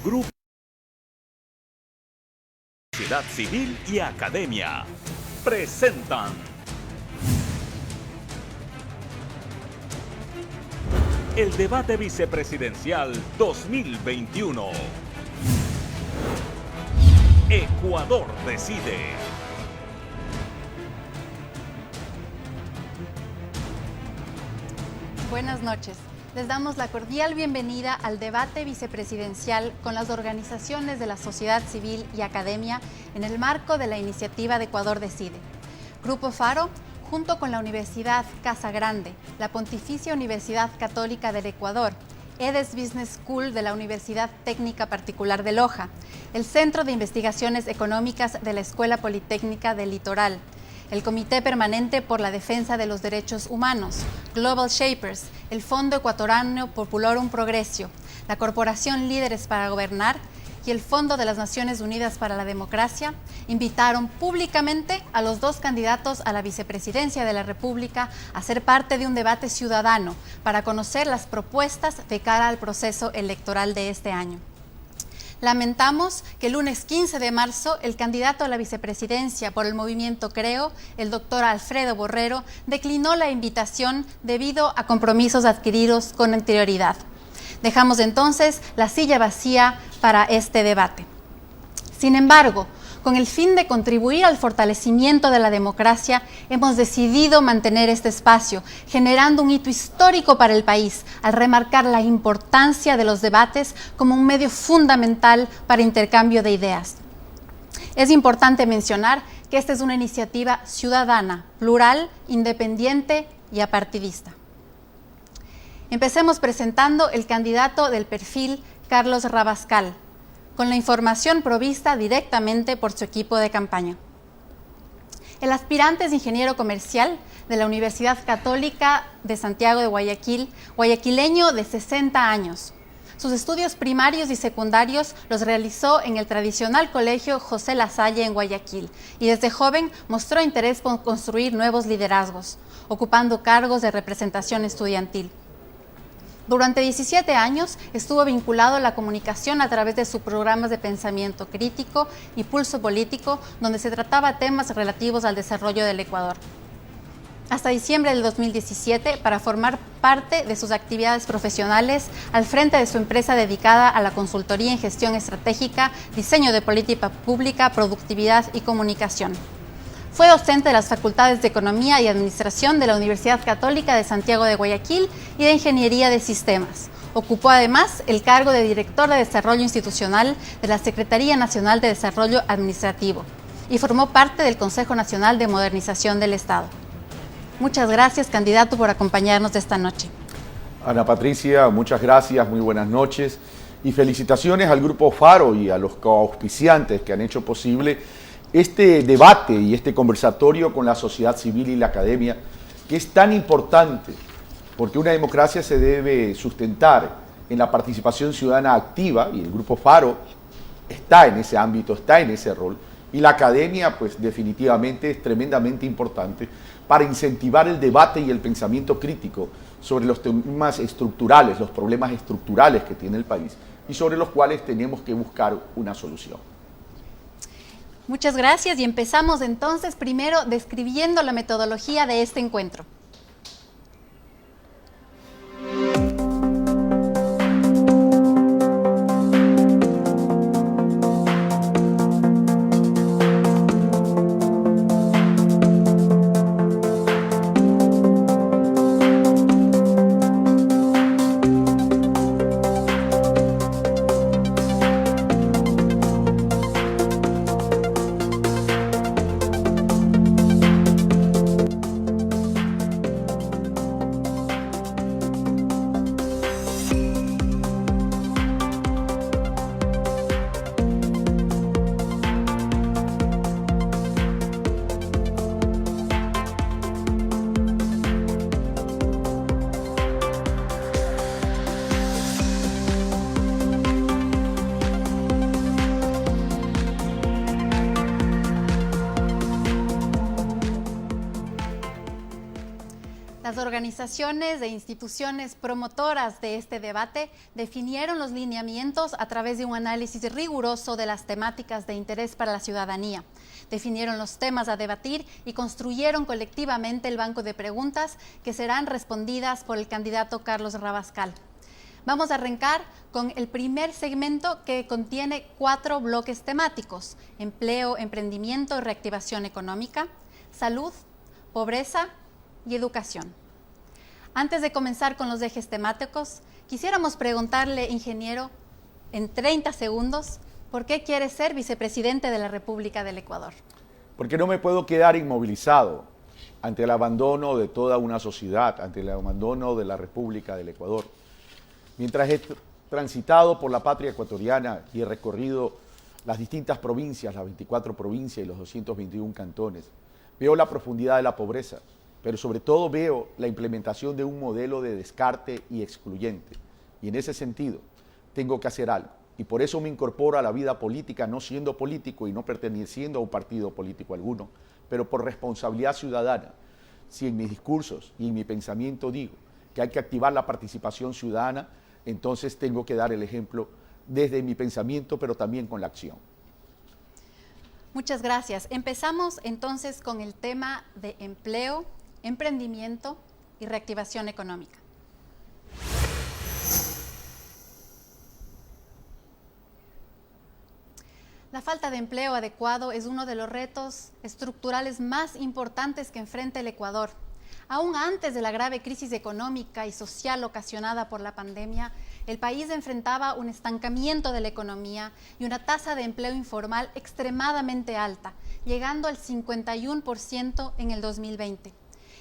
Grupo Sociedad Civil y Academia presentan el debate vicepresidencial 2021. Ecuador decide. Buenas noches. Les damos la cordial bienvenida al debate vicepresidencial con las organizaciones de la sociedad civil y academia en el marco de la iniciativa de Ecuador Decide. Grupo Faro, junto con la Universidad Casa Grande, la Pontificia Universidad Católica del Ecuador, EDES Business School de la Universidad Técnica Particular de Loja, el Centro de Investigaciones Económicas de la Escuela Politécnica del Litoral, el Comité Permanente por la Defensa de los Derechos Humanos, Global Shapers, el Fondo Ecuatoriano Populorum Progressio, la Corporación Líderes para Gobernar y el Fondo de las Naciones Unidas para la Democracia invitaron públicamente a los dos candidatos a la vicepresidencia de la República a ser parte de un debate ciudadano para conocer las propuestas de cara al proceso electoral de este año. Lamentamos que el lunes 15 de marzo el candidato a la vicepresidencia por el movimiento Creo, el doctor Alfredo Borrero, declinó la invitación debido a compromisos adquiridos con anterioridad. Dejamos entonces la silla vacía para este debate. Sin embargo, con el fin de contribuir al fortalecimiento de la democracia, hemos decidido mantener este espacio, generando un hito histórico para el país, al remarcar la importancia de los debates como un medio fundamental para intercambio de ideas. Es importante mencionar que esta es una iniciativa ciudadana, plural, independiente y apartidista. Empecemos presentando el candidato del perfil Carlos Rabascal, con la información provista directamente por su equipo de campaña. El aspirante es ingeniero comercial de la Universidad Católica de Santiago de Guayaquil, guayaquileño de 60 años. Sus estudios primarios y secundarios los realizó en el tradicional Colegio José Lasalle en Guayaquil y desde joven mostró interés por construir nuevos liderazgos, ocupando cargos de representación estudiantil. Durante 17 años estuvo vinculado a la comunicación a través de sus programas de pensamiento crítico y pulso político, donde se trataba temas relativos al desarrollo del Ecuador. Hasta diciembre del 2017, para formar parte de sus actividades profesionales al frente de su empresa dedicada a la consultoría en gestión estratégica, diseño de política pública, productividad y comunicación. Fue docente de las Facultades de Economía y Administración de la Universidad Católica de Santiago de Guayaquil y de Ingeniería de Sistemas. Ocupó además el cargo de Director de Desarrollo Institucional de la Secretaría Nacional de Desarrollo Administrativo y formó parte del Consejo Nacional de Modernización del Estado. Muchas gracias, candidato, por acompañarnos esta noche. Ana Patricia, muchas gracias, muy buenas noches y felicitaciones al Grupo Faro y a los coauspiciantes que han hecho posible este debate y este conversatorio con la sociedad civil y la academia, que es tan importante, porque una democracia se debe sustentar en la participación ciudadana activa, y el Grupo Faro está en ese ámbito, está en ese rol, y la academia, pues definitivamente es tremendamente importante para incentivar el debate y el pensamiento crítico sobre los temas estructurales, los problemas estructurales que tiene el país, y sobre los cuales tenemos que buscar una solución. Muchas gracias y empezamos entonces primero describiendo la metodología de este encuentro. Las organizaciones e instituciones promotoras de este debate definieron los lineamientos a través de un análisis riguroso de las temáticas de interés para la ciudadanía. Definieron los temas a debatir y construyeron colectivamente el banco de preguntas que serán respondidas por el candidato Carlos Rabascal. Vamos a arrancar con el primer segmento que contiene 4 bloques temáticos: empleo, emprendimiento y reactivación económica, salud, pobreza y educación. Antes de comenzar con los ejes temáticos, quisiéramos preguntarle, ingeniero, en 30 segundos, ¿por qué quiere ser vicepresidente de la República del Ecuador? Porque no me puedo quedar inmovilizado ante el abandono de toda una sociedad, ante el abandono de la República del Ecuador. Mientras he transitado por la patria ecuatoriana y he recorrido las distintas provincias, las 24 provincias y los 221 cantones, veo la profundidad de la pobreza, pero sobre todo veo la implementación de un modelo de descarte y excluyente. Y en ese sentido, tengo que hacer algo. Y por eso me incorporo a la vida política, no siendo político y no perteneciendo a un partido político alguno, pero por responsabilidad ciudadana. Si en mis discursos y en mi pensamiento digo que hay que activar la participación ciudadana, entonces tengo que dar el ejemplo desde mi pensamiento, pero también con la acción. Muchas gracias. Empezamos entonces con el tema de empleo, emprendimiento y reactivación económica. La falta de empleo adecuado es uno de los retos estructurales más importantes que enfrenta el Ecuador. Aún antes de la grave crisis económica y social ocasionada por la pandemia, el país enfrentaba un estancamiento de la economía y una tasa de empleo informal extremadamente alta, llegando al 51% en el 2020.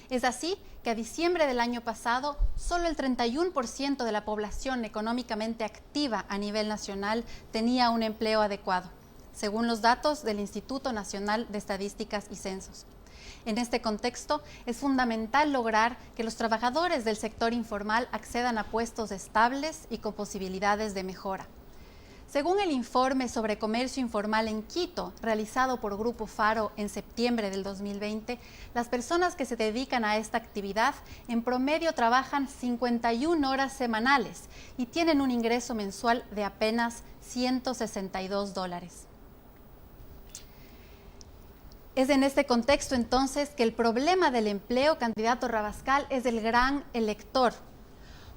Es así que a diciembre del año pasado, solo el 31% de la población económicamente activa a nivel nacional tenía un empleo adecuado, según los datos del Instituto Nacional de Estadísticas y Censos. En este contexto, es fundamental lograr que los trabajadores del sector informal accedan a puestos estables y con posibilidades de mejora. Según el informe sobre comercio informal en Quito, realizado por Grupo Faro en septiembre del 2020, las personas que se dedican a esta actividad en promedio trabajan 51 horas semanales y tienen un ingreso mensual de apenas $162. Es en este contexto entonces que el problema del empleo, candidato Rabascal, es el gran elector.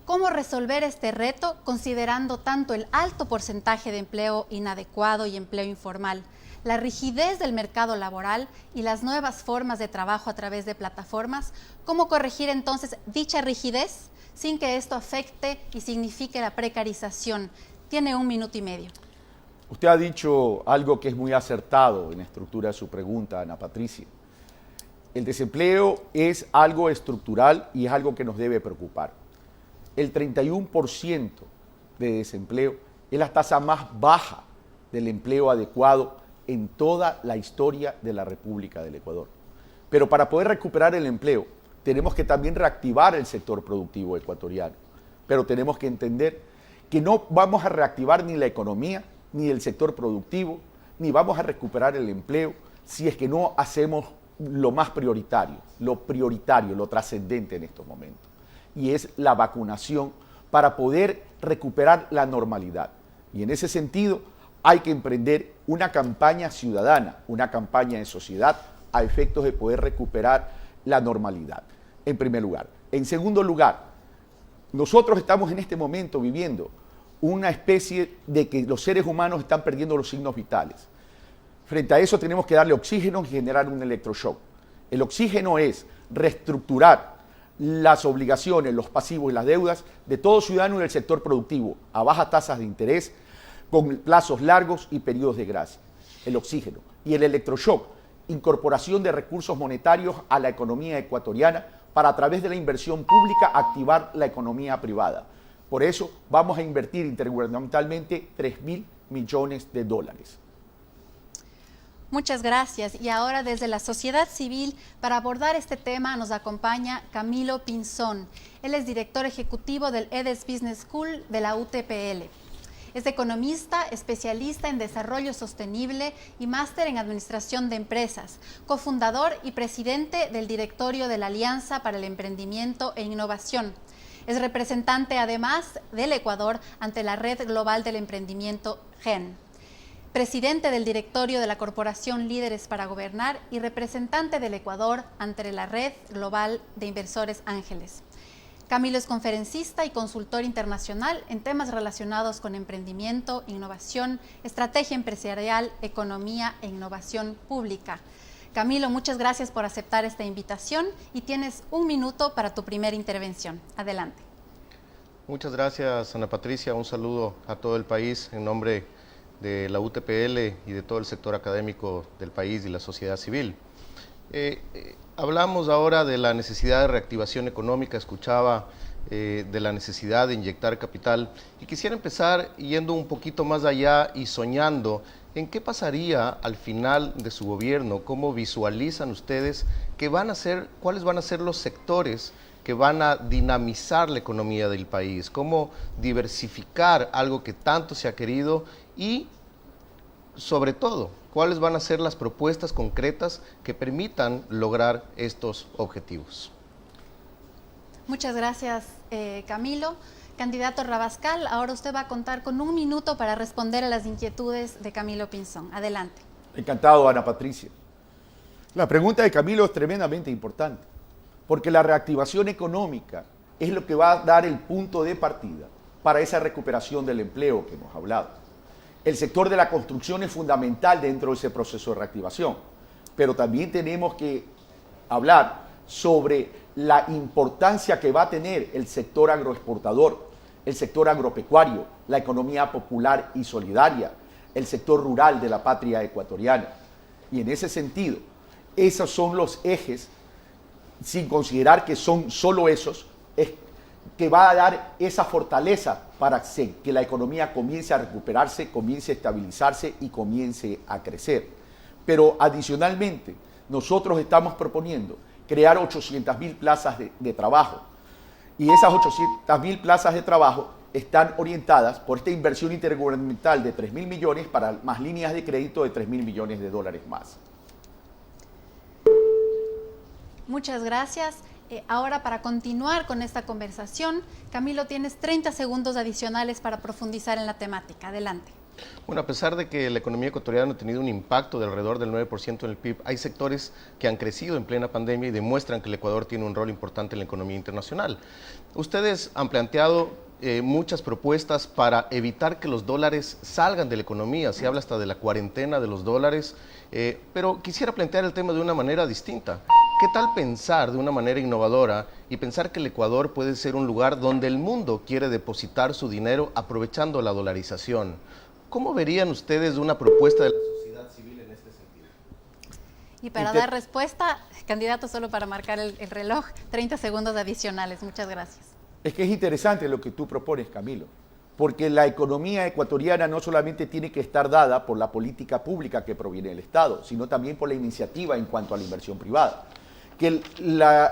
¿Cómo resolver este reto considerando tanto el alto porcentaje de empleo inadecuado y empleo informal, la rigidez del mercado laboral y las nuevas formas de trabajo a través de plataformas? ¿Cómo corregir entonces dicha rigidez sin que esto afecte y signifique la precarización? Tiene 1 minuto y medio. Usted ha dicho algo que es muy acertado en la estructura de su pregunta, Ana Patricia. El desempleo es algo estructural y es algo que nos debe preocupar. El 31% de desempleo es la tasa más baja del empleo adecuado en toda la historia de la República del Ecuador. Pero para poder recuperar el empleo, tenemos que también reactivar el sector productivo ecuatoriano. Pero tenemos que entender que no vamos a reactivar ni la economía, ni el sector productivo, ni vamos a recuperar el empleo si es que no hacemos lo más prioritario, lo trascendente en estos momentos. Y es la vacunación para poder recuperar la normalidad. Y en ese sentido hay que emprender una campaña ciudadana, una campaña de sociedad a efectos de poder recuperar la normalidad, en primer lugar. En segundo lugar, nosotros estamos en este momento viviendo una especie de que los seres humanos están perdiendo los signos vitales. Frente a eso tenemos que darle oxígeno y generar un electroshock. El oxígeno es reestructurar las obligaciones, los pasivos y las deudas de todo ciudadano del sector productivo a bajas tasas de interés, con plazos largos y periodos de gracia. El oxígeno. Y el electroshock, incorporación de recursos monetarios a la economía ecuatoriana para a través de la inversión pública activar la economía privada. Por eso vamos a invertir intergubernamentalmente $3.000 millones. Muchas gracias. Y ahora desde la sociedad civil, para abordar este tema, nos acompaña Camilo Pinzón. Él es director ejecutivo del EDES Business School de la UTPL. Es economista, especialista en desarrollo sostenible y máster en administración de empresas, cofundador y presidente del directorio de la Alianza para el Emprendimiento e Innovación. Es representante además del Ecuador ante la Red Global del Emprendimiento GEN. Presidente del directorio de la Corporación Líderes para Gobernar y representante del Ecuador ante la Red Global de Inversores Ángeles. Camilo es conferencista y consultor internacional en temas relacionados con emprendimiento, innovación, estrategia empresarial, economía e innovación pública. Camilo, muchas gracias por aceptar esta invitación y tienes 1 minuto para tu primera intervención. Adelante. Muchas gracias, Ana Patricia. Un saludo a todo el país en nombre de la UTPL y de todo el sector académico del país y la sociedad civil. Hablamos ahora de la necesidad de reactivación económica, escuchaba de la necesidad de inyectar capital y quisiera empezar yendo un poquito más allá y soñando en qué pasaría al final de su gobierno, cómo visualizan ustedes cuáles van a ser los sectores que van a dinamizar la economía del país, cómo diversificar algo que tanto se ha querido y, sobre todo, cuáles van a ser las propuestas concretas que permitan lograr estos objetivos. Muchas gracias, Camilo. Candidato Rabascal, ahora usted va a contar con 1 minuto para responder a las inquietudes de Camilo Pinzón. Adelante. Encantado, Ana Patricia. La pregunta de Camilo es tremendamente importante, porque la reactivación económica es lo que va a dar el punto de partida para esa recuperación del empleo que hemos hablado. El sector de la construcción es fundamental dentro de ese proceso de reactivación, pero también tenemos que hablar sobre la importancia que va a tener el sector agroexportador, el sector agropecuario, la economía popular y solidaria, el sector rural de la patria ecuatoriana. Y en ese sentido, esos son los ejes, sin considerar que son solo esos, que va a dar esa fortaleza para que la economía comience a recuperarse, comience a estabilizarse y comience a crecer. Pero adicionalmente, nosotros estamos proponiendo crear 800.000 plazas de trabajo. Y esas 800.000 plazas de trabajo están orientadas por esta inversión intergubernamental de 3.000 millones para más líneas de crédito de 3.000 millones de dólares más. Muchas gracias. Ahora, para continuar con esta conversación, Camilo, tienes 30 segundos adicionales para profundizar en la temática. Adelante. Bueno, a pesar de que la economía ecuatoriana ha tenido un impacto de alrededor del 9% en el PIB, hay sectores que han crecido en plena pandemia y demuestran que el Ecuador tiene un rol importante en la economía internacional. Ustedes han planteado muchas propuestas para evitar que los dólares salgan de la economía. Se habla hasta de la cuarentena de los dólares, pero quisiera plantear el tema de una manera distinta. ¿Qué tal pensar de una manera innovadora y pensar que el Ecuador puede ser un lugar donde el mundo quiere depositar su dinero aprovechando la dolarización? ¿Cómo verían ustedes una propuesta de la sociedad civil en este sentido? Y para dar respuesta, candidato, solo para marcar el reloj, 30 segundos adicionales. Muchas gracias. Es que es interesante lo que tú propones, Camilo, porque la economía ecuatoriana no solamente tiene que estar dada por la política pública que proviene del Estado, sino también por la iniciativa en cuanto a la inversión privada. Que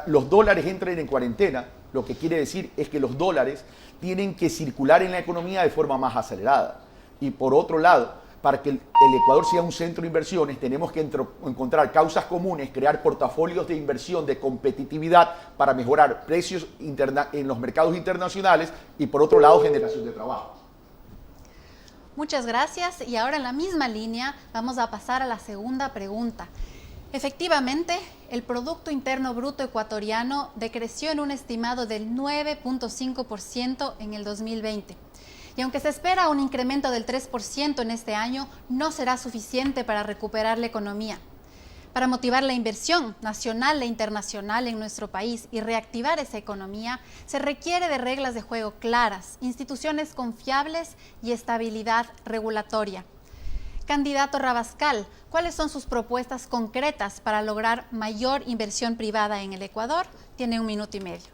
los dólares entren en cuarentena, lo que quiere decir es que los dólares tienen que circular en la economía de forma más acelerada. Y por otro lado, para que el Ecuador sea un centro de inversiones, tenemos que encontrar causas comunes, crear portafolios de inversión, de competitividad para mejorar precios en los mercados internacionales y por otro lado, generación de trabajo. Muchas gracias. Y ahora en la misma línea vamos a pasar a la segunda pregunta. Efectivamente, el Producto Interno Bruto ecuatoriano decreció en un estimado del 9.5% en el 2020. Y aunque se espera un incremento del 3% en este año, no será suficiente para recuperar la economía. Para motivar la inversión nacional e internacional en nuestro país y reactivar esa economía, se requiere de reglas de juego claras, instituciones confiables y estabilidad regulatoria. Candidato Rabascal, ¿cuáles son sus propuestas concretas para lograr mayor inversión privada en el Ecuador? Tiene 1 minuto y medio.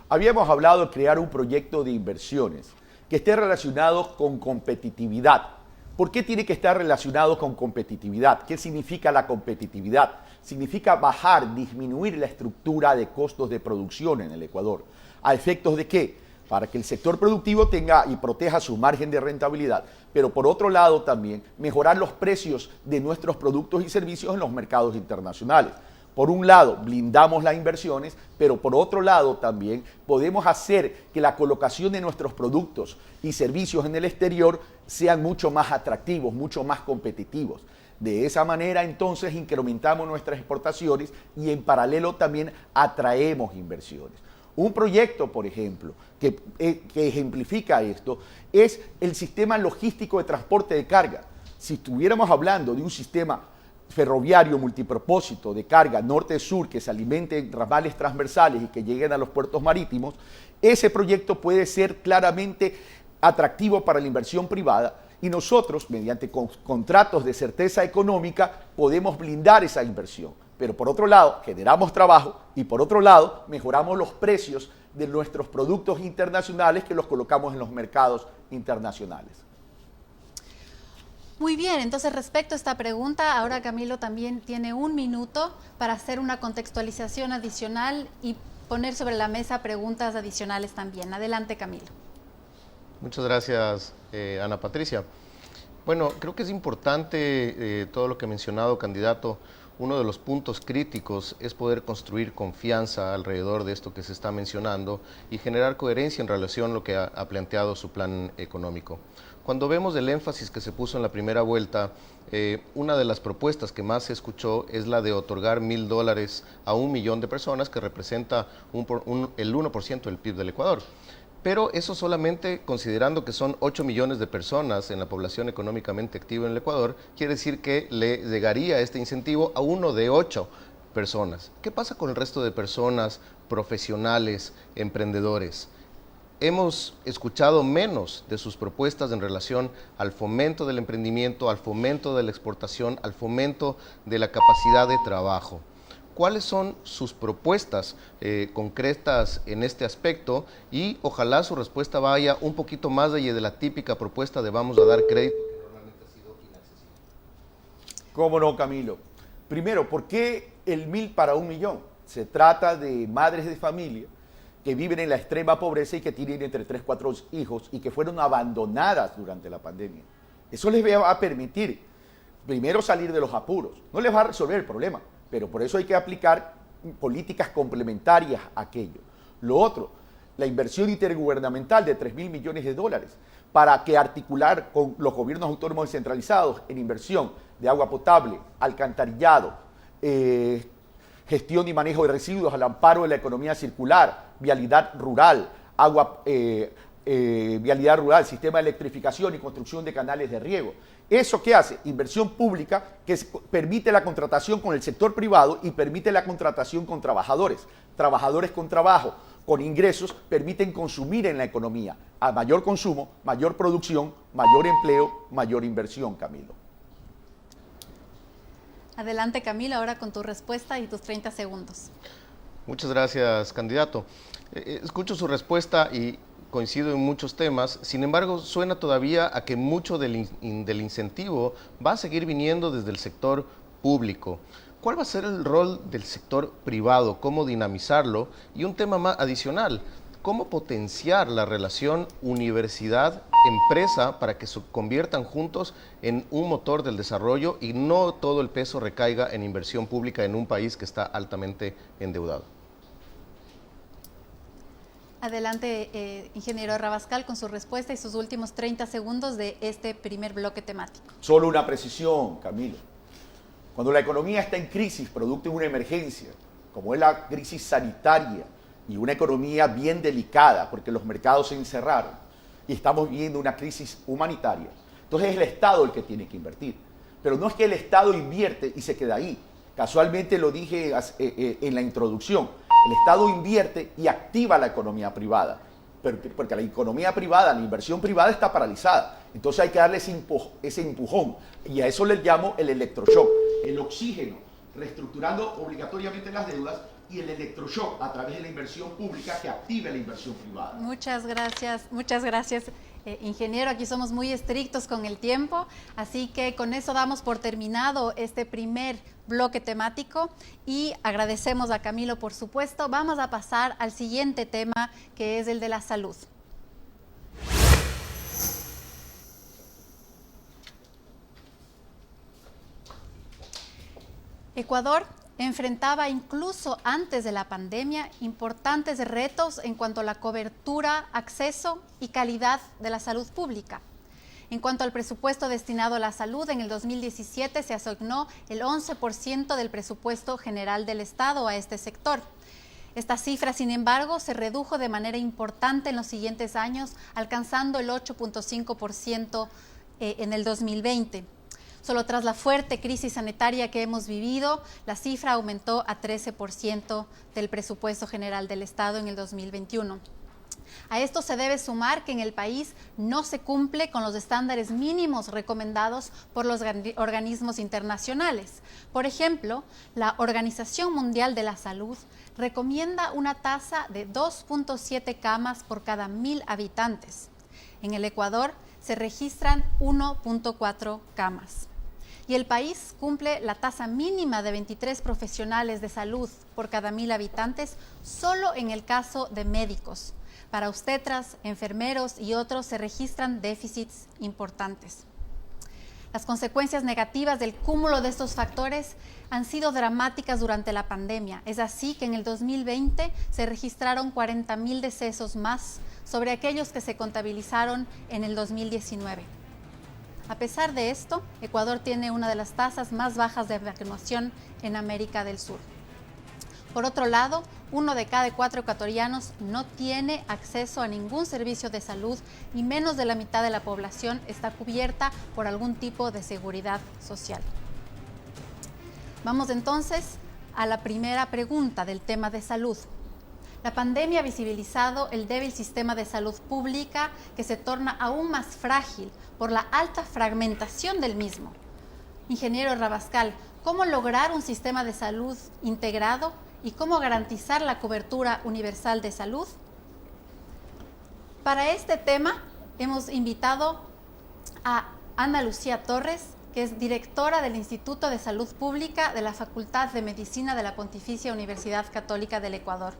Habíamos hablado de crear un proyecto de inversiones que esté relacionado con competitividad. ¿Por qué tiene que estar relacionado con competitividad? ¿Qué significa la competitividad? Significa bajar, disminuir la estructura de costos de producción en el Ecuador. ¿A efectos de qué? para que el sector productivo tenga y proteja su margen de rentabilidad, pero por otro lado también mejorar los precios de nuestros productos y servicios en los mercados internacionales. Por un lado, blindamos las inversiones, pero por otro lado también podemos hacer que la colocación de nuestros productos y servicios en el exterior sean mucho más atractivos, mucho más competitivos. De esa manera, entonces, incrementamos nuestras exportaciones y en paralelo también atraemos inversiones. Un proyecto, por ejemplo, que ejemplifica esto es el sistema logístico de transporte de carga. Si estuviéramos hablando de un sistema ferroviario multipropósito de carga norte-sur que se alimente en ramales transversales y que lleguen a los puertos marítimos, ese proyecto puede ser claramente atractivo para la inversión privada y nosotros, mediante contratos de certeza económica, podemos blindar esa inversión. Pero por otro lado, generamos trabajo y por otro lado, mejoramos los precios de nuestros productos internacionales que los colocamos en los mercados internacionales. Muy bien, entonces respecto a esta pregunta, ahora Camilo también tiene un minuto para hacer una contextualización adicional y poner sobre la mesa preguntas adicionales también. Adelante, Camilo. Muchas gracias, Ana Patricia. Bueno, creo que es importante todo lo que ha mencionado, candidato. Uno de los puntos críticos es poder construir confianza alrededor de esto que se está mencionando y generar coherencia en relación a lo que ha planteado su plan económico. Cuando vemos el énfasis que se puso en la primera vuelta, una de las propuestas que más se escuchó es la de otorgar $1,000 a 1 millón de personas, que representa el 1% del PIB del Ecuador. Pero eso solamente considerando que son 8 millones de personas en la población económicamente activa en el Ecuador, quiere decir que le llegaría este incentivo a 1 de 8 personas. ¿Qué pasa con el resto de personas, profesionales, emprendedores? Hemos escuchado menos de sus propuestas en relación al fomento del emprendimiento, al fomento de la exportación, al fomento de la capacidad de trabajo. ¿Cuáles son sus propuestas concretas en este aspecto? Y ojalá su respuesta vaya un poquito más allá de la típica propuesta de vamos a dar crédito, que normalmente ha sido inaccesible. ¿Cómo no, Camilo? Primero, ¿por qué el 1.000 para 1 millón? Se trata de madres de familia que viven en la extrema pobreza y que tienen entre 3 y 4 hijos y que fueron abandonadas durante la pandemia. Eso les va a permitir, primero, salir de los apuros. No les va a resolver el problema, pero por eso hay que aplicar políticas complementarias a aquello. Lo otro, la inversión intergubernamental de $3.000 millones para que articular con los gobiernos autónomos descentralizados en inversión de agua potable, alcantarillado, gestión y manejo de residuos al amparo de la economía circular, vialidad rural, vialidad rural, sistema de electrificación y construcción de canales de riego. ¿Eso qué hace? Inversión pública que permite la contratación con el sector privado y permite la contratación con trabajadores. Trabajadores con trabajo, con ingresos, permiten consumir en la economía. A mayor consumo, mayor producción, mayor empleo, mayor inversión, Camilo. Adelante, Camilo, ahora con tu respuesta y tus 30 segundos. Muchas gracias, candidato. Escucho su respuesta y coincido en muchos temas, sin embargo, suena todavía a que mucho del incentivo va a seguir viniendo desde el sector público. ¿Cuál va a ser el rol del sector privado? ¿Cómo dinamizarlo? Y un tema más adicional, ¿cómo potenciar la relación universidad-empresa para que se conviertan juntos en un motor del desarrollo y no todo el peso recaiga en inversión pública en un país que está altamente endeudado? Adelante, ingeniero Rabascal, con su respuesta y sus últimos 30 segundos de este primer bloque temático. Solo una precisión, Camilo. Cuando la economía está en crisis, producto de una emergencia, como es la crisis sanitaria, y una economía bien delicada, porque los mercados se encerraron, y estamos viviendo una crisis humanitaria, entonces es el Estado el que tiene que invertir. Pero no es que el Estado invierte y se queda ahí. Casualmente lo dije en la introducción. El Estado invierte y activa la economía privada, porque la economía privada, la inversión privada está paralizada. Entonces hay que darle ese empujón, y a eso le llamo el electroshock, el oxígeno, reestructurando obligatoriamente las deudas, y el electroshock a través de la inversión pública que active la inversión privada. Muchas gracias, ingeniero. Aquí somos muy estrictos con el tiempo, así que con eso damos por terminado este primer bloque temático y agradecemos a Camilo, por supuesto. Vamos a pasar al siguiente tema, que es el de la salud. Ecuador enfrentaba incluso antes de la pandemia importantes retos en cuanto a la cobertura, acceso y calidad de la salud pública. En cuanto al presupuesto destinado a la salud, en el 2017 se asignó el 11% del presupuesto general del Estado a este sector. Esta cifra, sin embargo, se redujo de manera importante en los siguientes años, alcanzando el 8.5% en el 2020. Solo tras la fuerte crisis sanitaria que hemos vivido, la cifra aumentó a 13% del presupuesto general del Estado en el 2021. A esto se debe sumar que en el país no se cumple con los estándares mínimos recomendados por los organismos internacionales. Por ejemplo, la Organización Mundial de la Salud recomienda una tasa de 2.7 camas por cada 1.000 habitantes. En el Ecuador se registran 1.4 camas. Y el país cumple la tasa mínima de 23 profesionales de salud por cada 1.000 habitantes solo en el caso de médicos. Para obstetras, enfermeros y otros se registran déficits importantes. Las consecuencias negativas del cúmulo de estos factores han sido dramáticas durante la pandemia. Es así que en el 2020 se registraron 40.000 decesos más sobre aquellos que se contabilizaron en el 2019. A pesar de esto, Ecuador tiene una de las tasas más bajas de vacunación en América del Sur. Por otro lado, 1 de cada 4 ecuatorianos no tiene acceso a ningún servicio de salud y menos de la mitad de la población está cubierta por algún tipo de seguridad social. Vamos entonces a la primera pregunta del tema de salud. La pandemia ha visibilizado el débil sistema de salud pública que se torna aún más frágil por la alta fragmentación del mismo. Ingeniero Rabascal, ¿cómo lograr un sistema de salud integrado y cómo garantizar la cobertura universal de salud? Para este tema hemos invitado a Ana Lucía Torres, que es directora del Instituto de Salud Pública de la Facultad de Medicina de la Pontificia Universidad Católica del Ecuador.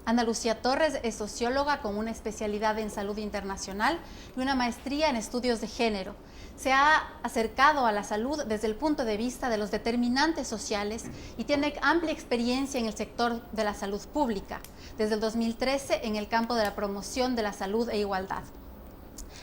Ana Lucía Torres es socióloga con una especialidad en salud internacional y una maestría en estudios de género. Se ha acercado a la salud desde el punto de vista de los determinantes sociales y tiene amplia experiencia en el sector de la salud pública, desde el 2013 en el campo de la promoción de la salud e igualdad.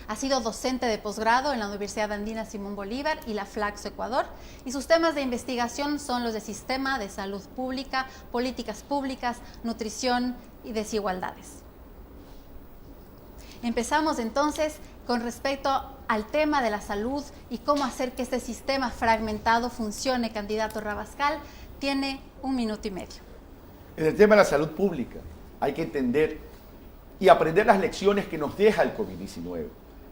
Ha sido docente de posgrado en la Universidad Andina Simón Bolívar y la Flaxo Ecuador, y sus temas de investigación son los de sistema de salud pública, políticas públicas, nutrición y desigualdades. Empezamos entonces con respecto al tema de la salud y cómo hacer que este sistema fragmentado funcione. Candidato Rabascal, tiene 1 minuto y medio. En el tema de la salud pública hay que entender y aprender las lecciones que nos deja el COVID-19.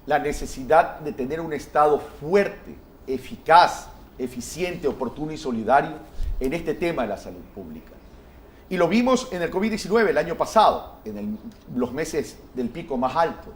La necesidad de tener un Estado fuerte, eficaz, eficiente, oportuno y solidario en este tema de la salud pública. Y lo vimos en el COVID-19 el año pasado, en los meses del pico más alto.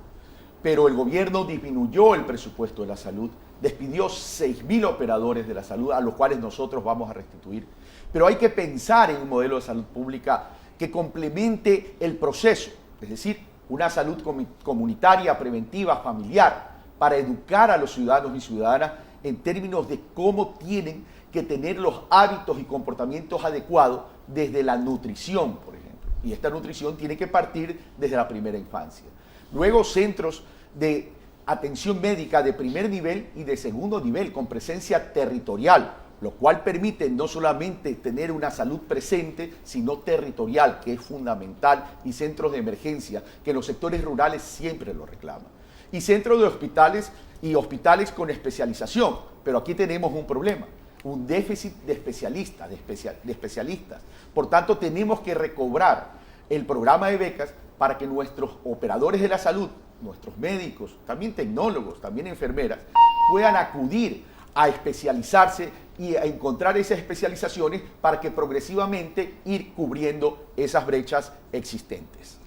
Pero el gobierno disminuyó el presupuesto de la salud, despidió 6.000 operadores de la salud, a los cuales nosotros vamos a restituir. Pero hay que pensar en un modelo de salud pública que complemente el proceso, es decir, una salud comunitaria, preventiva, familiar, para educar a los ciudadanos y ciudadanas en términos de cómo tienen que tener los hábitos y comportamientos adecuados desde la nutrición, por ejemplo. Y esta nutrición tiene que partir desde la primera infancia. Luego, centros de atención médica de primer nivel y de segundo nivel, con presencia territorial, lo cual permite no solamente tener una salud presente, sino territorial, que es fundamental, y centros de emergencia, que los sectores rurales siempre lo reclaman. Y centros de hospitales y hospitales con especialización, pero aquí tenemos un problema, un déficit de especialistas, Por tanto, tenemos que recobrar el programa de becas para que nuestros operadores de la salud, nuestros médicos, también tecnólogos, también enfermeras, puedan acudir a especializarse y a encontrar esas especializaciones para que progresivamente ir cubriendo esas brechas existentes.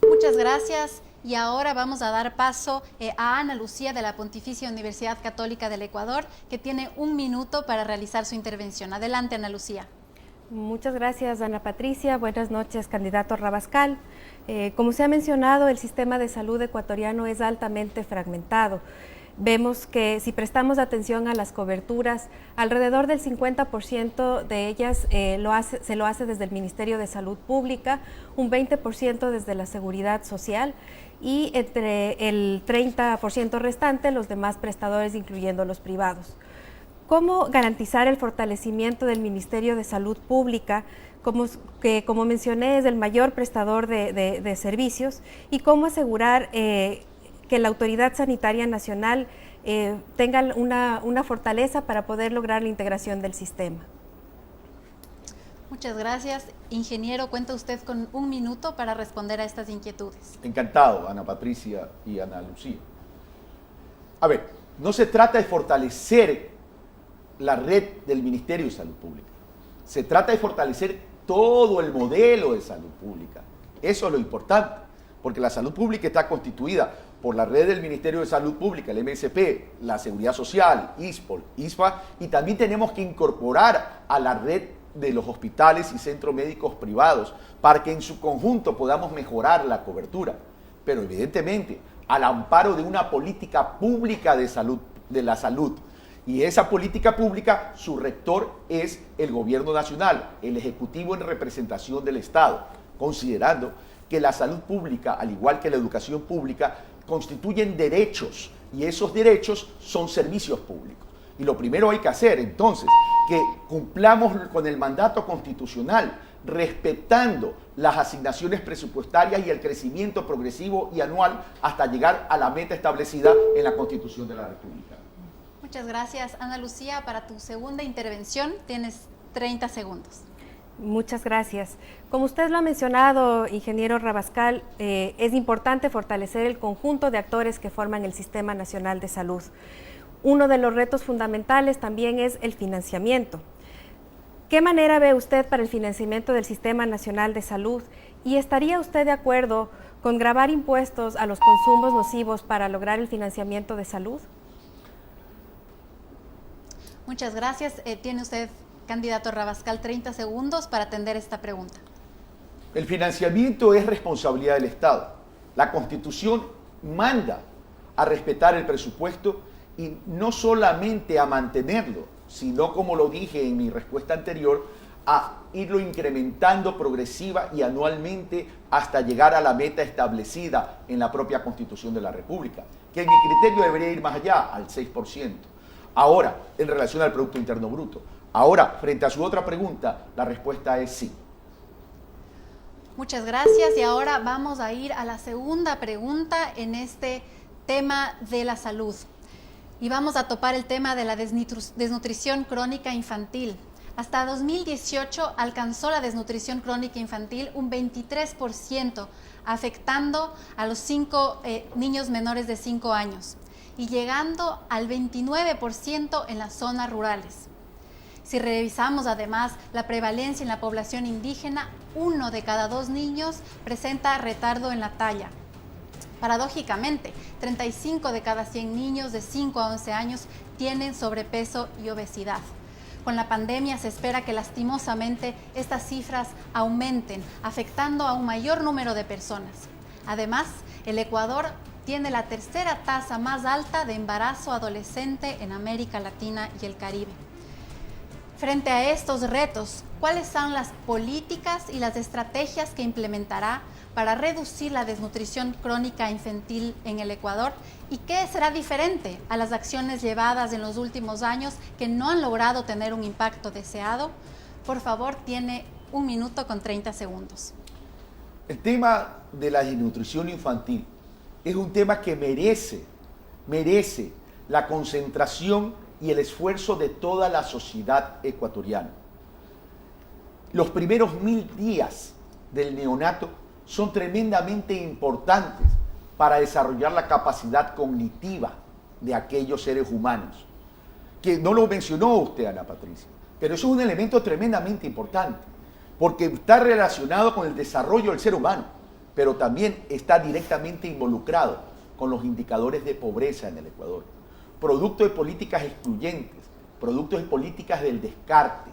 Muchas gracias. Y ahora vamos a dar paso a Ana Lucía de la Pontificia Universidad Católica del Ecuador, que tiene 1 minuto para realizar su intervención. Adelante, Ana Lucía. Muchas gracias, Ana Patricia. Buenas noches, candidato Rabascal. Como se ha mencionado, el sistema de salud ecuatoriano es altamente fragmentado. vemos que si prestamos atención a las coberturas, alrededor del 50% de ellas se lo hace desde el Ministerio de Salud Pública, un 20% desde la Seguridad Social y entre el 30% restante los demás prestadores, incluyendo los privados. ¿Cómo garantizar el fortalecimiento del Ministerio de Salud Pública, que como mencioné es el mayor prestador de servicios, y cómo asegurar que la Autoridad Sanitaria Nacional tenga una fortaleza para poder lograr la integración del sistema? Muchas gracias. Ingeniero, cuenta usted con 1 minuto para responder a estas inquietudes. Encantado, Ana Patricia y Ana Lucía. A ver, no se trata de fortalecer la red del Ministerio de Salud Pública. Se trata de fortalecer todo el modelo de salud pública. Eso es lo importante, porque la salud pública está constituida por la red del Ministerio de Salud Pública, el MSP, la Seguridad Social, ISPOL, ISPA, y también tenemos que incorporar a la red de los hospitales y centros médicos privados para que en su conjunto podamos mejorar la cobertura. Pero evidentemente, al amparo de una política pública de salud, de la salud. Y esa política pública, su rector es el gobierno nacional, el ejecutivo en representación del Estado, considerando que la salud pública, al igual que la educación pública, constituyen derechos y esos derechos son servicios públicos. Y lo primero hay que hacer, entonces, que cumplamos con el mandato constitucional, respetando las asignaciones presupuestarias y el crecimiento progresivo y anual hasta llegar a la meta establecida en la Constitución de la República. Muchas gracias, Ana Lucía. Para tu segunda intervención tienes 30 segundos. Muchas gracias. Como usted lo ha mencionado, ingeniero Rabascal, es importante fortalecer el conjunto de actores que forman el Sistema Nacional de Salud. Uno de los retos fundamentales también es el financiamiento. ¿Qué manera ve usted para el financiamiento del Sistema Nacional de Salud? ¿Y estaría usted de acuerdo con gravar impuestos a los consumos nocivos para lograr el financiamiento de salud? Muchas gracias. Tiene usted, candidato Rabascal, 30 segundos para atender esta pregunta. El financiamiento es responsabilidad del Estado. La Constitución manda a respetar el presupuesto y no solamente a mantenerlo, sino, como lo dije en mi respuesta anterior, a irlo incrementando progresiva y anualmente hasta llegar a la meta establecida en la propia Constitución de la República, que en mi criterio debería ir más allá, al 6%. Ahora, en relación al Producto Interno Bruto. Ahora, frente a su otra pregunta, la respuesta es sí. Muchas gracias. Y ahora vamos a ir a la segunda pregunta en este tema de la salud. Y vamos a topar el tema de la desnutrición crónica infantil. Hasta 2018 alcanzó la desnutrición crónica infantil un 23%, afectando a los niños menores de 5 años y llegando al 29% en las zonas rurales. Si revisamos además la prevalencia en la población indígena, 1 de cada 2 niños presenta retardo en la talla. Paradójicamente, 35 de cada 100 niños de 5 a 11 años tienen sobrepeso y obesidad. Con la pandemia se espera que lastimosamente estas cifras aumenten, afectando a un mayor número de personas. Además, el Ecuador tiene la tercera tasa más alta de embarazo adolescente en América Latina y el Caribe. Frente a estos retos, ¿cuáles son las políticas y las estrategias que implementará para reducir la desnutrición crónica infantil en el Ecuador? ¿Y qué será diferente a las acciones llevadas en los últimos años que no han logrado tener un impacto deseado? Por favor, tiene 1 minuto con 30 segundos. El tema de la desnutrición infantil es un tema que merece la concentración y el esfuerzo de toda la sociedad ecuatoriana. Los primeros 1000 días del neonato son tremendamente importantes para desarrollar la capacidad cognitiva de aquellos seres humanos, que no lo mencionó usted, Ana Patricia, pero eso es un elemento tremendamente importante, porque está relacionado con el desarrollo del ser humano, pero también está directamente involucrado con los indicadores de pobreza en el Ecuador, producto de políticas excluyentes, producto de políticas del descarte.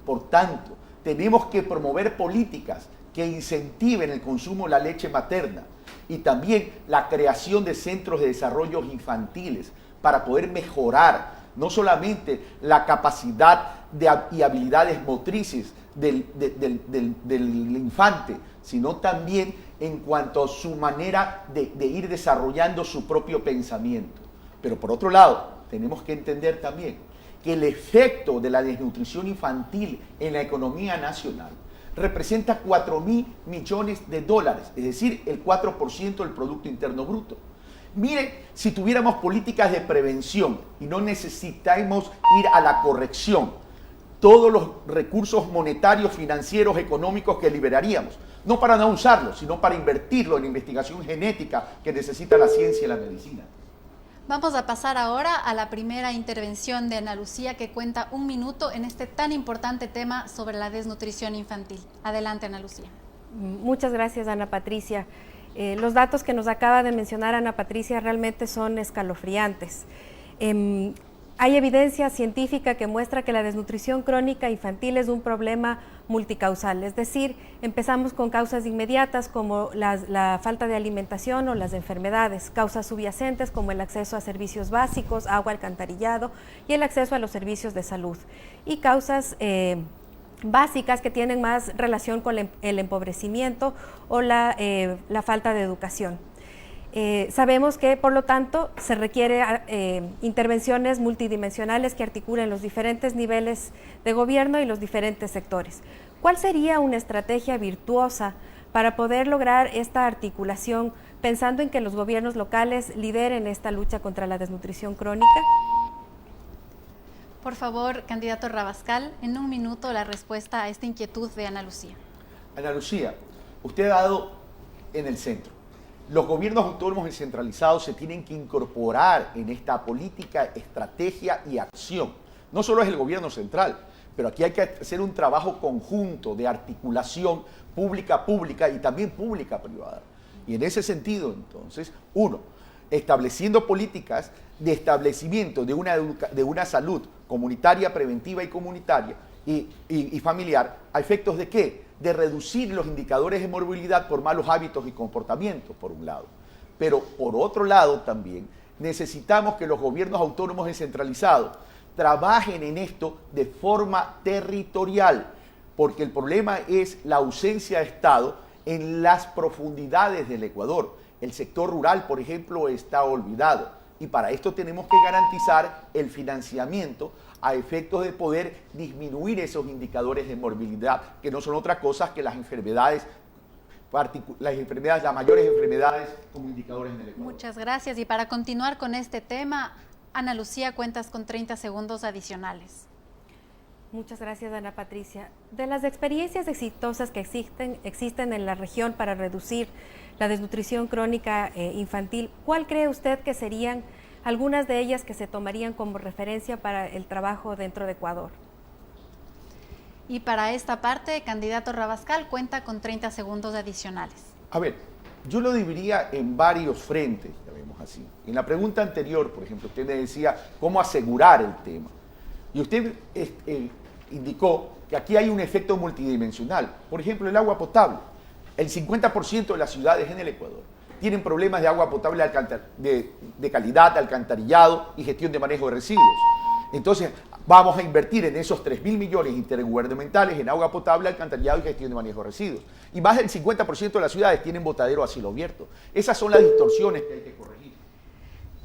Por tanto, tenemos que promover políticas que incentiven el consumo de la leche materna y también la creación de centros de desarrollo infantiles para poder mejorar no solamente la capacidad y habilidades motrices del infante, sino también en cuanto a su manera de ir desarrollando su propio pensamiento. Pero por otro lado, tenemos que entender también que el efecto de la desnutrición infantil en la economía nacional representa 4.000 millones de dólares, es decir, el 4% del Producto Interno Bruto. Miren, si tuviéramos políticas de prevención y no necesitamos ir a la corrección, todos los recursos monetarios, financieros, económicos que liberaríamos, no para no usarlos, sino para invertirlo en investigación genética que necesita la ciencia y la medicina. Vamos a pasar ahora a la primera intervención de Ana Lucía, que cuenta 1 minuto en este tan importante tema sobre la desnutrición infantil. Adelante, Ana Lucía. Muchas gracias, Ana Patricia. Los datos que nos acaba de mencionar Ana Patricia realmente son escalofriantes. Hay evidencia científica que muestra que la desnutrición crónica infantil es un problema multicausal, es decir, empezamos con causas inmediatas como la falta de alimentación o las enfermedades, causas subyacentes como el acceso a servicios básicos, agua, alcantarillado y el acceso a los servicios de salud, y causas básicas que tienen más relación con el empobrecimiento o la falta de educación. Sabemos que, por lo tanto, se requiere intervenciones multidimensionales que articulen los diferentes niveles de gobierno y los diferentes sectores. ¿Cuál sería una estrategia virtuosa para poder lograr esta articulación, pensando en que los gobiernos locales lideren esta lucha contra la desnutrición crónica? Por favor, candidato Rabascal, en 1 minuto la respuesta a esta inquietud de Ana Lucía. Ana Lucía, usted ha dado en el centro. Los gobiernos autónomos descentralizados se tienen que incorporar en esta política, estrategia y acción. No solo es el gobierno central, pero aquí hay que hacer un trabajo conjunto de articulación pública-pública y también pública-privada. Y en ese sentido, entonces, uno, estableciendo políticas de establecimiento de una salud comunitaria, preventiva y comunitaria y familiar, ¿a efectos de qué? De reducir los indicadores de morbilidad por malos hábitos y comportamientos, por un lado. Pero por otro lado también necesitamos que los gobiernos autónomos descentralizados trabajen en esto de forma territorial, porque el problema es la ausencia de Estado en las profundidades del Ecuador. El sector rural, por ejemplo, está olvidado. Y para esto tenemos que garantizar el financiamiento a efectos de poder disminuir esos indicadores de morbilidad, que no son otra cosa que las enfermedades, las mayores enfermedades como indicadores en el Ecuador. Muchas gracias. Y para continuar con este tema, Ana Lucía, cuentas con 30 segundos adicionales. Muchas gracias, Ana Patricia. De las experiencias exitosas que existen en la región para reducir la desnutrición crónica infantil, ¿cuál cree usted que serían algunas de ellas que se tomarían como referencia para el trabajo dentro de Ecuador? Y para esta parte, candidato Rabascal, cuenta con 30 segundos adicionales. A ver, yo lo dividiría en varios frentes, llamemos así. En la pregunta anterior, por ejemplo, usted me decía cómo asegurar el tema. Y usted indicó que aquí hay un efecto multidimensional. Por ejemplo, el agua potable. El 50% de las ciudades en el Ecuador tienen problemas de agua potable de calidad, alcantarillado y gestión de manejo de residuos. Entonces, vamos a invertir en esos 3.000 millones intergubernamentales en agua potable, alcantarillado y gestión de manejo de residuos. Y más del 50% de las ciudades tienen botadero a cielo abierto. Esas son las distorsiones que hay que corregir.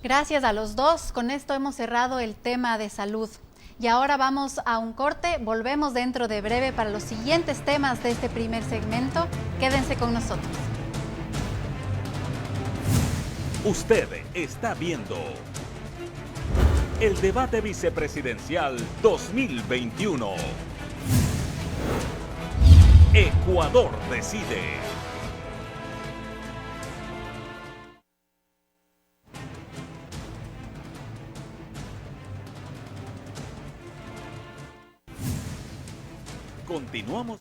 Gracias a los dos. Con esto hemos cerrado el tema de salud. Y ahora vamos a un corte. Volvemos dentro de breve para los siguientes temas de este primer segmento. Quédense con nosotros. Usted está viendo el debate vicepresidencial 2021. Ecuador decide. Continuamos.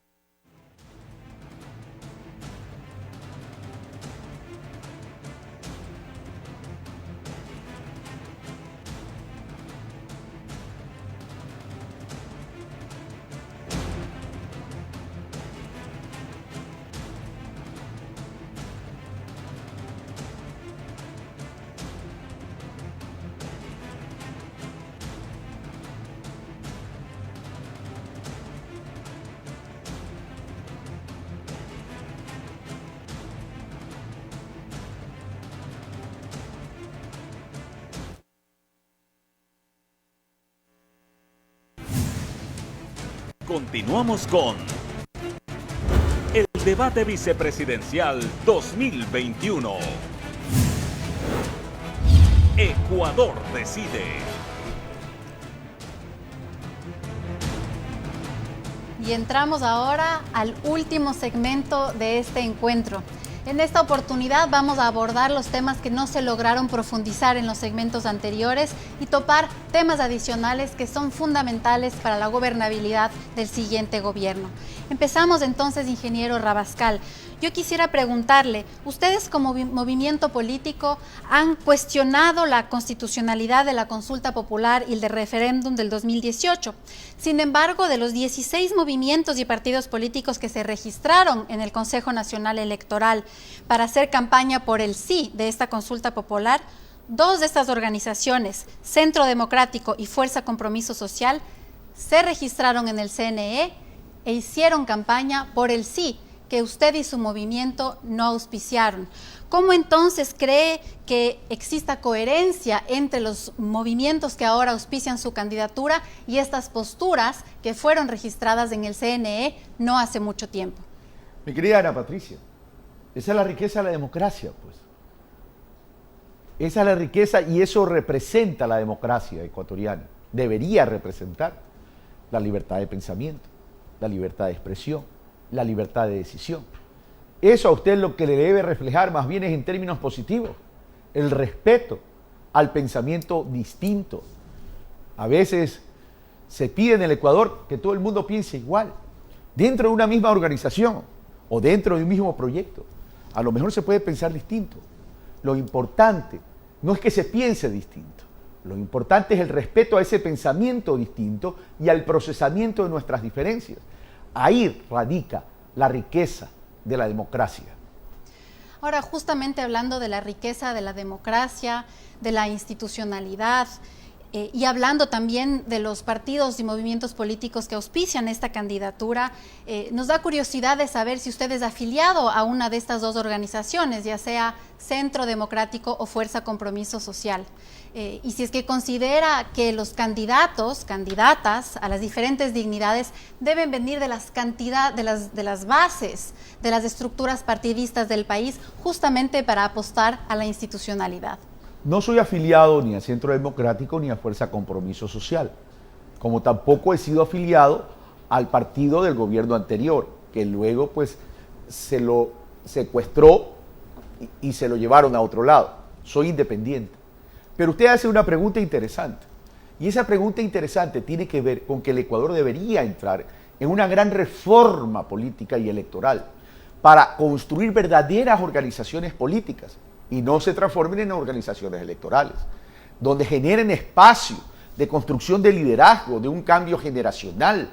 Continuamos con el debate vicepresidencial 2021. Ecuador decide. Y entramos ahora al último segmento de este encuentro. En esta oportunidad vamos a abordar los temas que no se lograron profundizar en los segmentos anteriores y topar temas adicionales que son fundamentales para la gobernabilidad del siguiente gobierno. Empezamos entonces, ingeniero Rabascal. Yo quisiera preguntarle, ustedes como movimiento político han cuestionado la constitucionalidad de la consulta popular y el referéndum del 2018. Sin embargo, de los 16 movimientos y partidos políticos que se registraron en el Consejo Nacional Electoral para hacer campaña por el sí de esta consulta popular, 2 de estas organizaciones, Centro Democrático y Fuerza Compromiso Social, se registraron en el CNE e hicieron campaña por el sí, que usted y su movimiento no auspiciaron. ¿Cómo entonces cree que exista coherencia entre los movimientos que ahora auspician su candidatura y estas posturas que fueron registradas en el CNE no hace mucho tiempo? Mi querida Ana Patricia, esa es la riqueza de la democracia, pues. Esa es la riqueza y eso representa la democracia ecuatoriana. Debería representar la libertad de pensamiento, la libertad de expresión, la libertad de decisión. Eso a usted lo que le debe reflejar más bien es en términos positivos, el respeto al pensamiento distinto. A veces se pide en el Ecuador que todo el mundo piense igual, dentro de una misma organización o dentro de un mismo proyecto. A lo mejor se puede pensar distinto. Lo importante no es que se piense distinto, lo importante es el respeto a ese pensamiento distinto y al procesamiento de nuestras diferencias. Ahí radica la riqueza de la democracia. Ahora, justamente hablando de la riqueza de la democracia, de la institucionalidad, y hablando también de los partidos y movimientos políticos que auspician esta candidatura, nos da curiosidad de saber si usted es afiliado a una de estas 2 organizaciones, ya sea Centro Democrático o Fuerza Compromiso Social. Y si es que considera que los candidatos, candidatas a las diferentes dignidades deben venir de las bases, de las estructuras partidistas del país, justamente para apostar a la institucionalidad. No soy afiliado ni a Centro Democrático ni a Fuerza Compromiso Social, como tampoco he sido afiliado al partido del gobierno anterior, que luego pues se lo secuestró y se lo llevaron a otro lado. Soy independiente. Pero usted hace una pregunta interesante, y esa pregunta interesante tiene que ver con que el Ecuador debería entrar en una gran reforma política y electoral para construir verdaderas organizaciones políticas y no se transformen en organizaciones electorales, donde generen espacio de construcción de liderazgo, de un cambio generacional.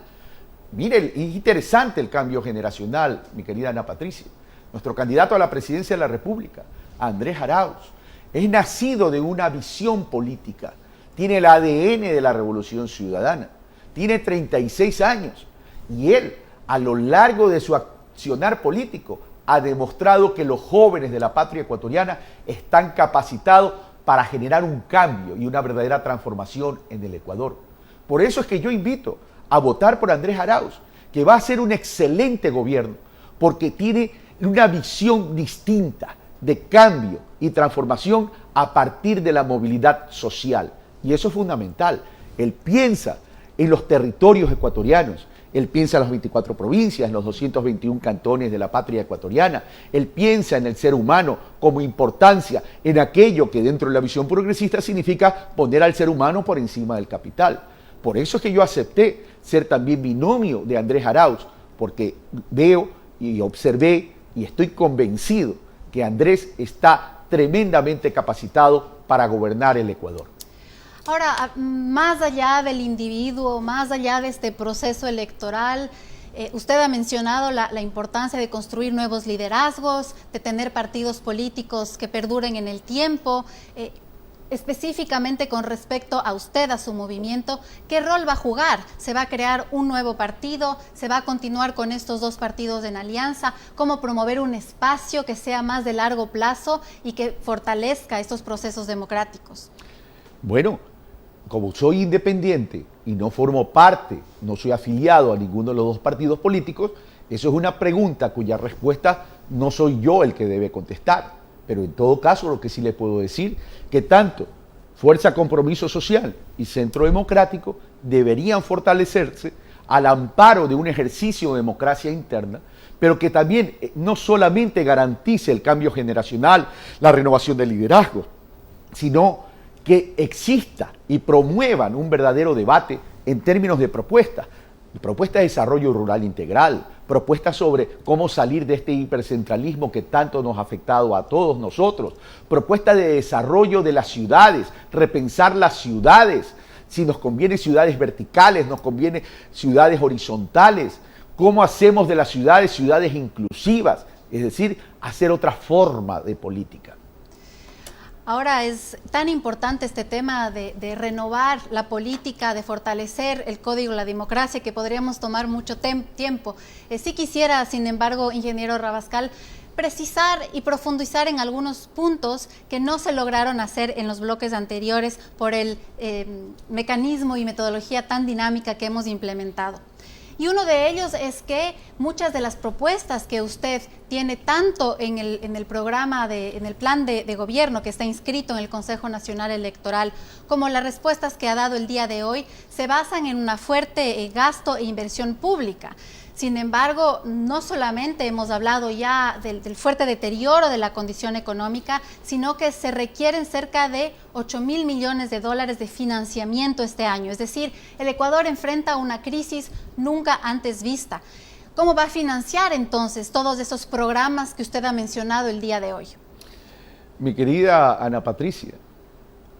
Mire, es interesante el cambio generacional, mi querida Ana Patricia. Nuestro candidato a la presidencia de la República, Andrés Arauz, es nacido de una visión política, tiene el ADN de la Revolución Ciudadana, tiene 36 años y él, a lo largo de su accionar político, ha demostrado que los jóvenes de la patria ecuatoriana están capacitados para generar un cambio y una verdadera transformación en el Ecuador. Por eso es que yo invito a votar por Andrés Arauz, que va a hacer un excelente gobierno, porque tiene una visión distinta de cambio y transformación a partir de la movilidad social. Y eso es fundamental. Él piensa en los territorios ecuatorianos, él piensa en las 24 provincias, en los 221 cantones de la patria ecuatoriana, él piensa en el ser humano como importancia en aquello que dentro de la visión progresista significa poner al ser humano por encima del capital. Por eso es que yo acepté ser también binomio de Andrés Arauz, porque veo y observé y estoy convencido que Andrés está tremendamente capacitado para gobernar el Ecuador. Ahora, más allá del individuo, más allá de este proceso electoral, usted ha mencionado la importancia de construir nuevos liderazgos, de tener partidos políticos que perduren en el tiempo. Específicamente con respecto a usted, a su movimiento, ¿qué rol va a jugar? ¿Se va a crear un nuevo partido? ¿Se va a continuar con estos 2 partidos en alianza? ¿Cómo promover un espacio que sea más de largo plazo y que fortalezca estos procesos democráticos? Bueno, como soy independiente y no formo parte, no soy afiliado a ninguno de los dos partidos políticos, eso es una pregunta cuya respuesta no soy yo el que debe contestar. Pero en todo caso, lo que sí le puedo decir, que tanto Fuerza Compromiso Social y Centro Democrático deberían fortalecerse al amparo de un ejercicio de democracia interna, pero que también no solamente garantice el cambio generacional, la renovación del liderazgo, sino que exista y promuevan un verdadero debate en términos de propuestas de desarrollo rural integral, propuestas sobre cómo salir de este hipercentralismo que tanto nos ha afectado a todos nosotros, propuestas de desarrollo de las ciudades, repensar las ciudades, si nos conviene ciudades verticales, nos conviene ciudades horizontales, cómo hacemos de las ciudades ciudades inclusivas, es decir, hacer otra forma de política. Ahora es tan importante este tema de renovar la política, de fortalecer el código de la democracia, que podríamos tomar mucho tiempo. Sí quisiera, sin embargo, ingeniero Rabascal, precisar y profundizar en algunos puntos que no se lograron hacer en los bloques anteriores por el mecanismo y metodología tan dinámica que hemos implementado. Y uno de ellos es que muchas de las propuestas que usted tiene tanto en el programa, en el plan de gobierno que está inscrito en el Consejo Nacional Electoral, como las respuestas que ha dado el día de hoy, se basan en una fuerte gasto e inversión pública. Sin embargo, no solamente hemos hablado ya del fuerte deterioro de la condición económica, sino que se requieren cerca de 8.000 millones de dólares de financiamiento este año. Es decir, el Ecuador enfrenta una crisis nunca antes vista. ¿Cómo va a financiar entonces todos esos programas que usted ha mencionado el día de hoy? Mi querida Ana Patricia,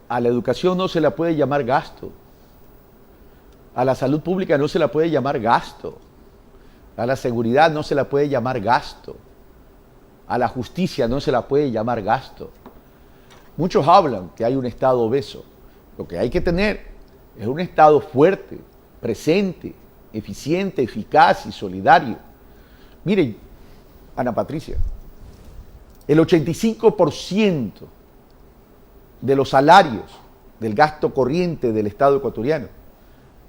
a la educación no se la puede llamar gasto, a la salud pública no se la puede llamar gasto, a la seguridad no se la puede llamar gasto, a la justicia no se la puede llamar gasto. Muchos hablan que hay un Estado obeso. Lo que hay que tener es un Estado fuerte, presente, eficiente, eficaz y solidario. Miren, Ana Patricia, el 85% de los salarios del gasto corriente del Estado ecuatoriano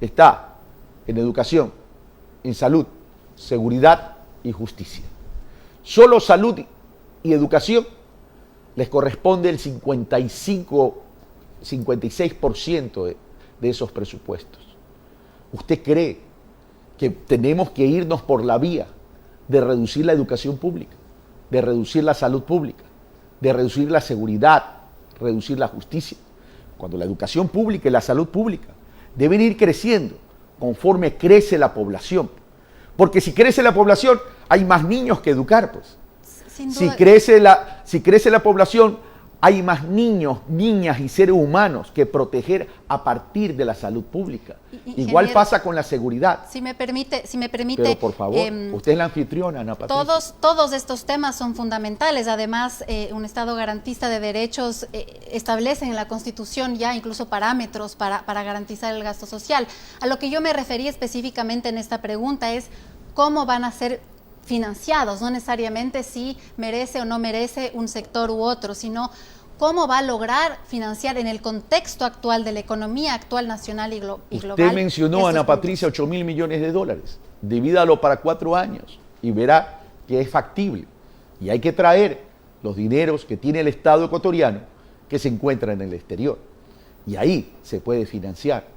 está en educación, en salud, seguridad y justicia. Solo salud y educación les corresponde el 56% de esos presupuestos. ¿Usted cree que tenemos que irnos por la vía de reducir la educación pública, de reducir la salud pública, de reducir la seguridad, reducir la justicia? Cuando la educación pública y la salud pública deben ir creciendo conforme crece la población. Porque si crece la población, hay más niños que educar, pues. Si crece la población, hay más niños, niñas y seres humanos que proteger a partir de la salud pública. Igual pasa con la seguridad. Si me permite. Pero por favor, usted es la anfitriona, Ana Patricia. Todos estos temas son fundamentales. Además, un Estado garantista de derechos establece en la Constitución ya incluso parámetros para garantizar el gasto social. A lo que yo me referí específicamente en esta pregunta es cómo van a ser financiados, no necesariamente si merece o no merece un sector u otro, sino cómo va a lograr financiar en el contexto actual de la economía actual nacional y global. Usted mencionó, Ana Patricia, 8.000 millones de dólares. Divídalo para 4 años y verá que es factible. Y hay que traer los dineros que tiene el Estado ecuatoriano que se encuentran en el exterior. Y ahí se puede financiar.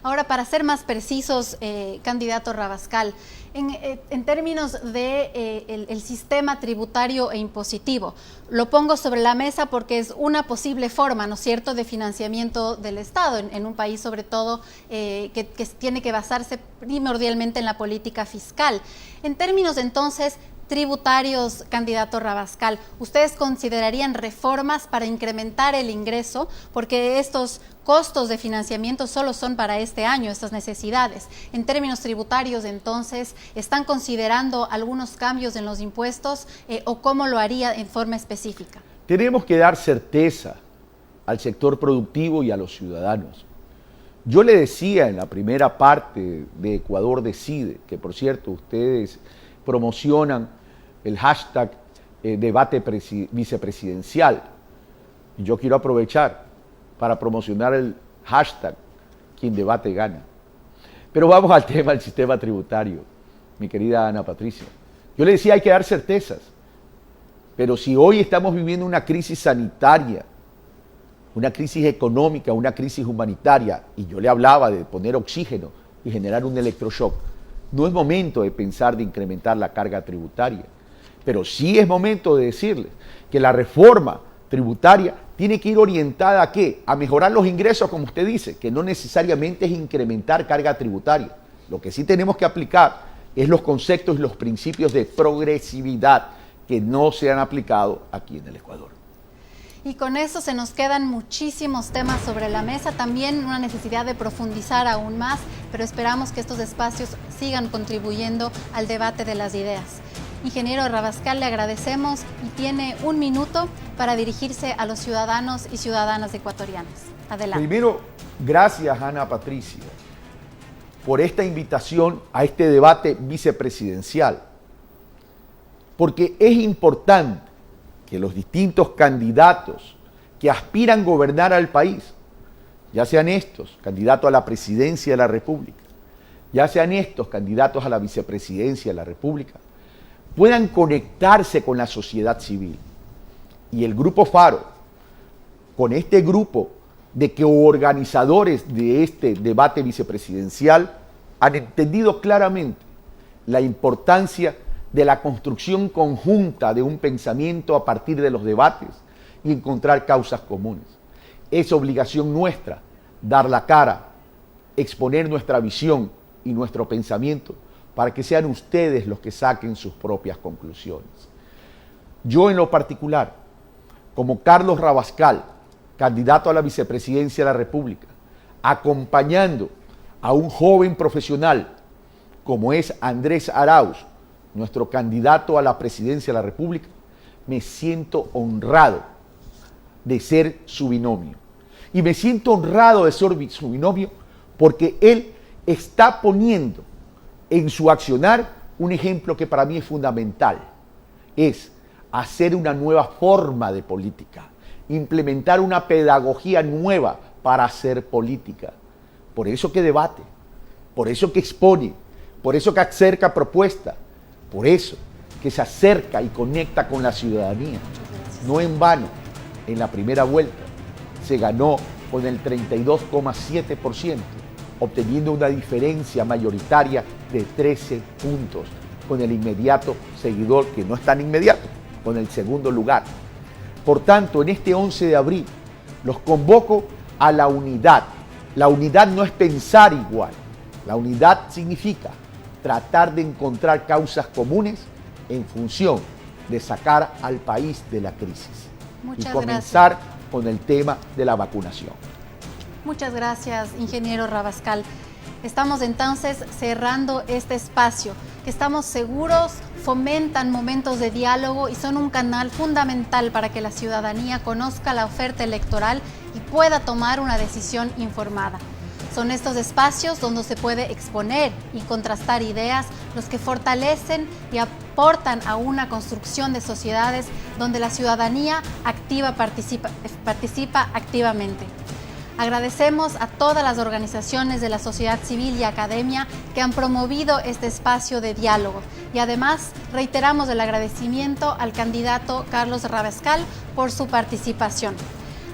Ahora, para ser más precisos, candidato Rabascal, en términos de el sistema tributario e impositivo, lo pongo sobre la mesa porque es una posible forma, ¿no es cierto?, de financiamiento del Estado en un país, sobre todo, que tiene que basarse primordialmente en la política fiscal. En términos, entonces, tributarios, candidato Rabascal, ¿ustedes considerarían reformas para incrementar el ingreso? Porque estos costos de financiamiento solo son para este año, estas necesidades. En términos tributarios, entonces, ¿están considerando algunos cambios en los impuestos o cómo lo haría en forma específica? Tenemos que dar certeza al sector productivo y a los ciudadanos. Yo le decía en la primera parte de Ecuador Decide, que por cierto ustedes promocionan el hashtag debate vicepresidencial. Y yo quiero aprovechar para promocionar el hashtag quien debate gana. Pero vamos al tema del sistema tributario, mi querida Ana Patricia. Yo le decía, hay que dar certezas, pero si hoy estamos viviendo una crisis sanitaria, una crisis económica, una crisis humanitaria, y yo le hablaba de poner oxígeno y generar un electroshock, no es momento de pensar de incrementar la carga tributaria, pero sí es momento de decirles que la reforma tributaria tiene que ir orientada ¿a qué? A mejorar los ingresos, como usted dice, que no necesariamente es incrementar carga tributaria. Lo que sí tenemos que aplicar es los conceptos y los principios de progresividad que no se han aplicado aquí en el Ecuador. Y con eso se nos quedan muchísimos temas sobre la mesa, también una necesidad de profundizar aún más, pero esperamos que estos espacios sigan contribuyendo al debate de las ideas. Ingeniero Rabascal, le agradecemos y tiene 1 minuto para dirigirse a los ciudadanos y ciudadanas ecuatorianas. Adelante. Primero, gracias Ana Patricia por esta invitación a este debate vicepresidencial, porque es importante que los distintos candidatos que aspiran a gobernar al país, ya sean estos candidatos a la presidencia de la República, ya sean estos candidatos a la vicepresidencia de la República, puedan conectarse con la sociedad civil. Y el Grupo Faro, con este grupo de organizadores de este debate vicepresidencial, han entendido claramente la importancia de la construcción conjunta de un pensamiento a partir de los debates y encontrar causas comunes. Es obligación nuestra dar la cara, exponer nuestra visión y nuestro pensamiento para que sean ustedes los que saquen sus propias conclusiones. Yo en lo particular, como Carlos Rabascal, candidato a la vicepresidencia de la República, acompañando a un joven profesional como es Andrés Arauz, nuestro candidato a la presidencia de la República, me siento honrado de ser su binomio. Y me siento honrado de ser su binomio porque él está poniendo en su accionar un ejemplo que para mí es fundamental. Es hacer una nueva forma de política, implementar una pedagogía nueva para hacer política. Por eso que debate, por eso que expone, por eso que acerca propuestas, por eso que se acerca y conecta con la ciudadanía. No en vano, en la primera vuelta se ganó con el 32,7%, obteniendo una diferencia mayoritaria de 13 puntos, con el inmediato seguidor, que no es tan inmediato, con el segundo lugar. Por tanto, en este 11 de abril, los convoco a la unidad. La unidad no es pensar igual. La unidad significa tratar de encontrar causas comunes en función de sacar al país de la crisis. Muchas y comenzar gracias. Con el tema de la vacunación. Muchas gracias, ingeniero Rabascal. Estamos entonces cerrando este espacio, que estamos seguros fomentan momentos de diálogo y son un canal fundamental para que la ciudadanía conozca la oferta electoral y pueda tomar una decisión informada. Son estos espacios donde se puede exponer y contrastar ideas los que fortalecen y aportan a una construcción de sociedades donde la ciudadanía participa activamente. Agradecemos a todas las organizaciones de la sociedad civil y academia que han promovido este espacio de diálogo y además reiteramos el agradecimiento al candidato Carlos Rabascal por su participación.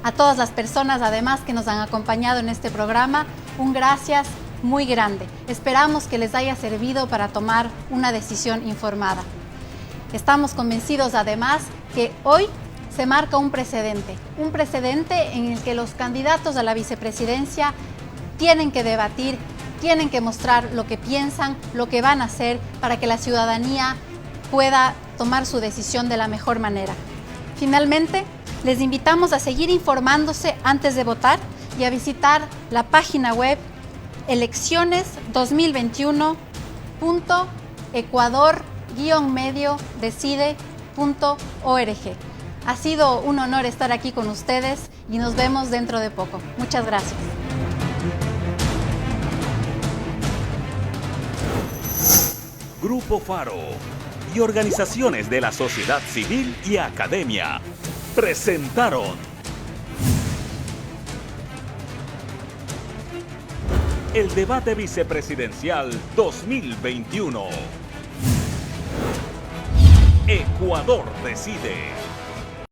A todas las personas además que nos han acompañado en este programa, un gracias muy grande. Esperamos que les haya servido para tomar una decisión informada. Estamos convencidos además que hoy se marca un precedente en el que los candidatos a la vicepresidencia tienen que debatir, tienen que mostrar lo que piensan, lo que van a hacer para que la ciudadanía pueda tomar su decisión de la mejor manera. Finalmente, les invitamos a seguir informándose antes de votar y a visitar la página web elecciones2021.ecuador-medio-decide.org. Ha sido un honor estar aquí con ustedes y nos vemos dentro de poco. Muchas gracias. Grupo Faro y organizaciones de la sociedad civil y academia presentaron el debate vicepresidencial 2021. Ecuador decide.